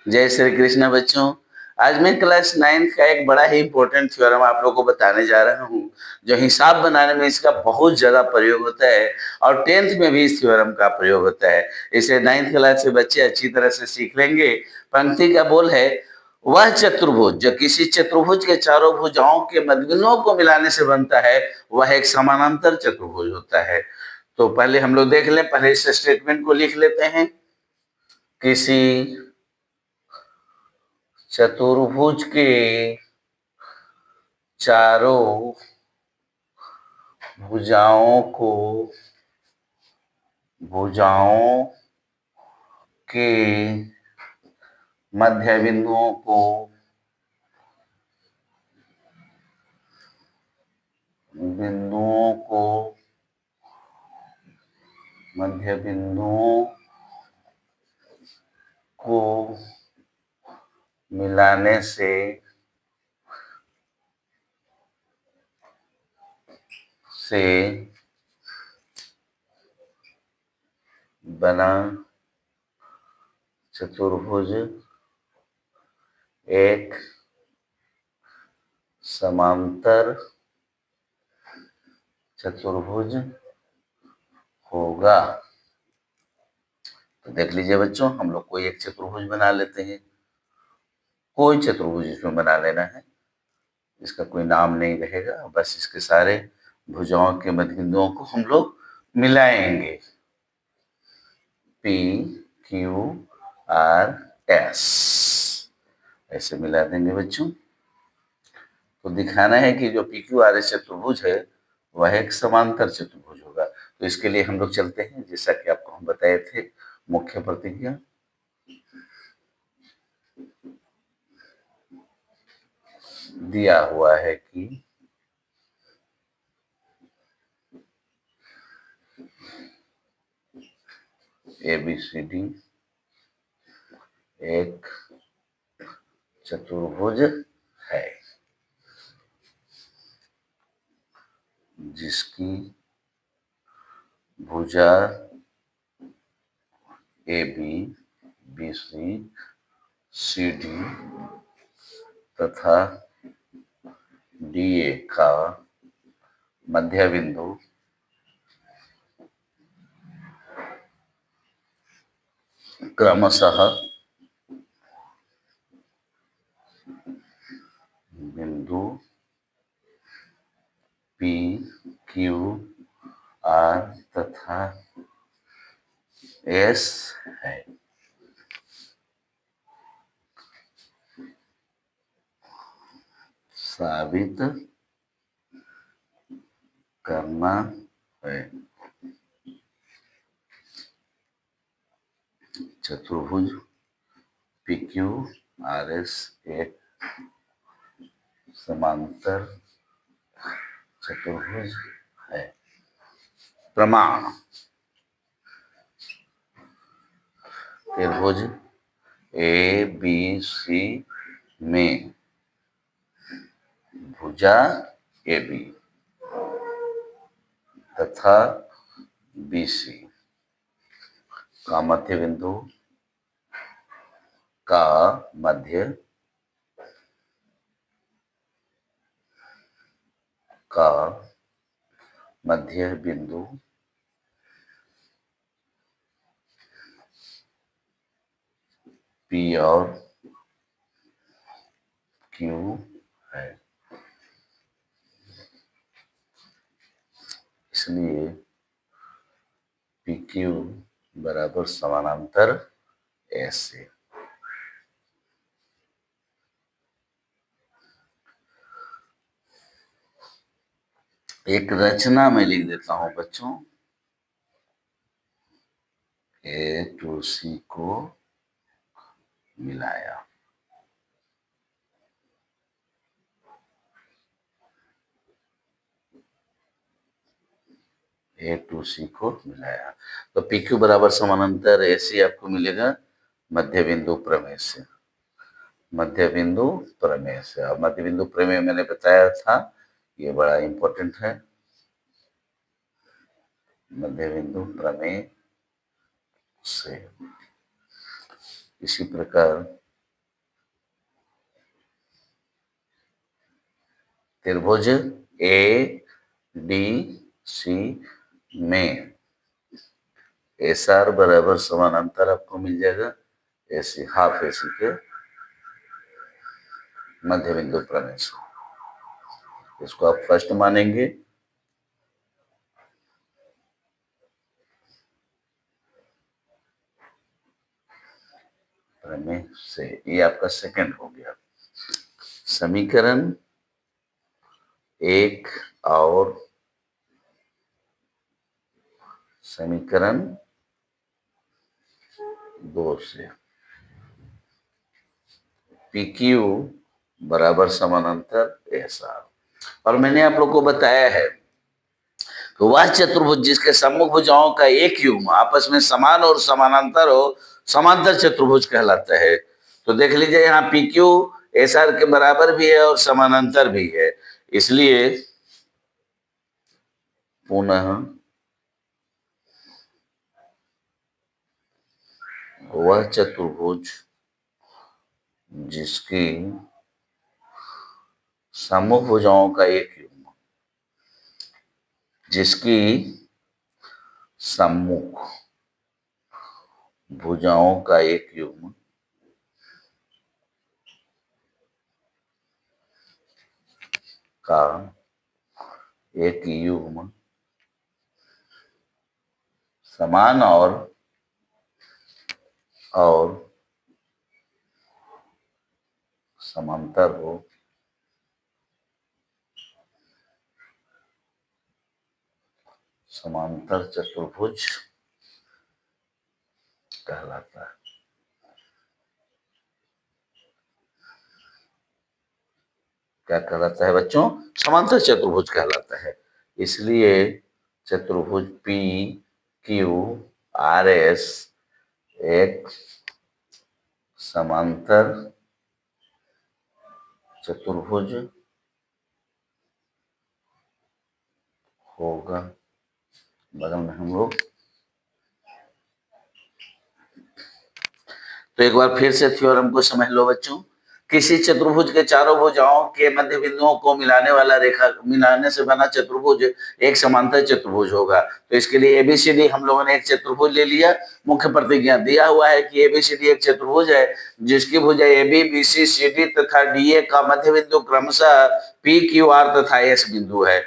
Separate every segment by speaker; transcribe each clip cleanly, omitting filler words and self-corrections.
Speaker 1: जय श्री कृष्ण बच्चों। आज मैं क्लास 9th का एक बड़ा ही इम्पोर्टेंट थ्योरम आप लोगों को बताने जा रहा हूँ, जो हिसाब बनाने में इसका बहुत ज़्यादा प्रयोग होता है और 10th में भी इस थ्योरम का प्रयोग होता है। इसे 9th क्लास से बच्चे अच्छी तरह से सीख लेंगे। पंक्ति का बोल है, वह चतुर्भुज जो किसी चतुर्भुज के चारों भुजाओं के मध्यबिंदुओं को मिलाने से बनता है, वह एक समानांतर चतुर्भुज होता है। तो पहले हम लोग देख लें, पहले इस स्टेटमेंट को लिख लेते हैं। किसी चतुर्भुज के चारों भुजाओं के मध्य बिंदुओं को मध्य बिंदुओं को मिलाने से बना चतुर्भुज एक समांतर चतुर्भुज होगा। तो देख लीजिए बच्चों, हम लोग कोई एक चतुर्भुज बना लेते हैं। कोई चतुर्भुज इसमें बना लेना है, इसका कोई नाम नहीं रहेगा, बस इसके सारे भुजाओं के मध्य बिंदुओं को हम लोग मिलाएंगे। पी क्यू आर एस ऐसे मिला देंगे बच्चों। तो दिखाना है कि जो पी क्यू आर एस चतुर्भुज है वह एक समांतर चतुर्भुज होगा। तो इसके लिए हम लोग चलते हैं, जैसा कि आपको हम बताए थे, मुख्य प्रतिज्ञा। दिया हुआ है कि ABCD एक चतुर्भुज है जिसकी भुजा AB, BC, CD तथा DA का मध्य बिंदु क्रमशः बिंदु P, Q, R तथा S है। साबित करना है। चतुर्भुज PQRS एक समांतर चतुर्भुज है। प्रमाण, त्रिभुज ABC में भुजा AB तथा BC का मध्य बिंदु का मध्य बिंदु P और Q है। इसलिए PQ बराबर समानांतर S से। एक रचना में लिख देता हूं बच्चों। A to C को मिलाया। A to C को मिलाया तो PQ बराबर समानांतर AC आपको मिलेगा मध्य बिंदु प्रमेय से। मध्य बिंदु प्रमेय से, और मध्य बिंदु प्रमेय मैंने बताया था, ये बड़ा इंपॉर्टेंट है। मध्य बिंदु प्रमेय से इसी प्रकार त्रिभुज ए डी सी में एस आर बराबर समानांतर आपको मिल जाएगा एसी, हाफ एसी के मध्य बिंदु प्रमेय से। इसको आप फर्स्ट मानेंगे। प्रमेय से ये आपका सेकंड हो गया। समीकरण 1 और समीकरण 2 से PQ बराबर समानांतर एस आर। और मैंने आप लोग को बताया है कि वह चतुर्भुज जिसके सम्मुख भुजाओं का एक युग्म आपस में समान और समानांतर हो, समांतर चतुर्भुज कहलाता है। तो देख लीजिए यहाँ PQ एस आर के बराबर भी है और समानांतर भी है, इसलिए पुनः वह चतुर्भुज जिसकी सम्मुख भुजाओं का एक युग्म, जिसकी सम्मुख भुजाओं का एक युग्म का एक युग्म समान और समांतर हो, समांतर चतुर्भुज कहलाता है। क्या कहलाता है बच्चों? समांतर चतुर्भुज कहलाता है। इसलिए चतुर्भुज पी क्यू आर एस एक समांतर चतुर्भुज होगा। बगल में हम लोग तो एक बार फिर से थ्योरम को समझ लो बच्चों। किसी चतुर्भुज के चारों भुजाओं के मध्य बिंदुओं को मिलाने वाला रेखा मिलाने से बना चतुर्भुज एक समांतर चतुर्भुज होगा। तो इसके लिए एबीसीडी हम लोगों ने एक चतुर्भुज ले लिया। मुख्य प्रतिज्ञा दिया हुआ है कि एबीसीडी एक चतुर्भुज है जिसकी भुजा एबी बीसी सीडी तथा डीए का मध्य बिंदु क्रमशः पी क्यू आर तथा एस बिंदु है।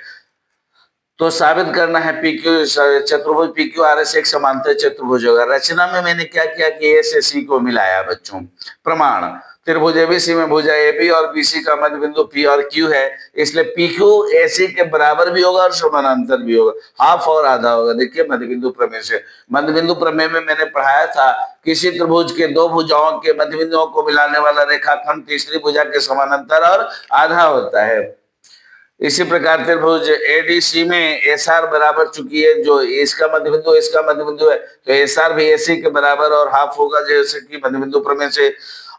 Speaker 1: तो साबित करना है पीक्यू चतुर्भुज पीक्यू आर एस एक समांतर चतुर्भुज होगा। रचना में मैंने क्या किया कि ए से सी को मिलाया बच्चों। प्रमाण त्रिभुज एबीसी में भुजा एबी और बीसी का मध्य बिंदु पी और क्यू है, इसलिए पीक्यू एसी के बराबर भी होगा और समानांतर भी होगा, हाफ और आधा होगा। देखिए मध्य बिंदु प्रमेय से, मध्य बिंदु प्रमेय में मैंने पढ़ाया था किसी त्रिभुज के दो भुजाओं के मध्य बिंदुओं को मिलाने वाला रेखाखंड तीसरी भुजा के समानांतर और आधा होता है। इसी प्रकार त्रिभुज एडीसी में एस आर बराबर, चुकी है जो इसका मध्य बिंदु इसका मध्य बिंदु है तो एस आर भी एसी के बराबर और हाफ होगा जैसे कि मध्य बिंदु प्रमेय से।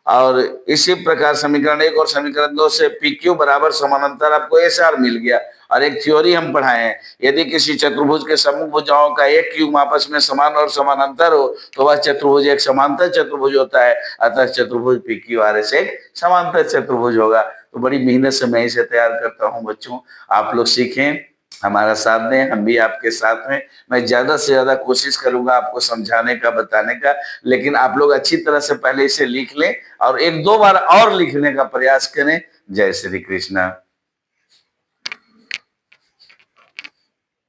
Speaker 1: और इसी प्रकार समीकरण 1 और समीकरण 2 से PQ बराबर समानांतर आपको एस आर मिल गया। और एक थ्योरी हम पढ़ाए हैं, यदि किसी चतुर्भुज के सम्मुख भुजाओं का एक युग्म आपस में समान और समानांतर हो तो वह चतुर्भुज एक समांतर चतुर्भुज होता है। अतः चतुर्भुज PQRS एक समांतर चतुर्भुज होगा। तो बड़ी मेहनत से मैं इसे तैयार करता हूं बच्चों, आप लोग सीखें, हमारा साथ दें, हम भी आपके साथ में। मैं ज्यादा से ज्यादा कोशिश करूंगा आपको समझाने का, बताने का, लेकिन आप लोग अच्छी तरह से पहले इसे लिख लें और एक दो बार और लिखने का प्रयास करें। जय श्री कृष्णा।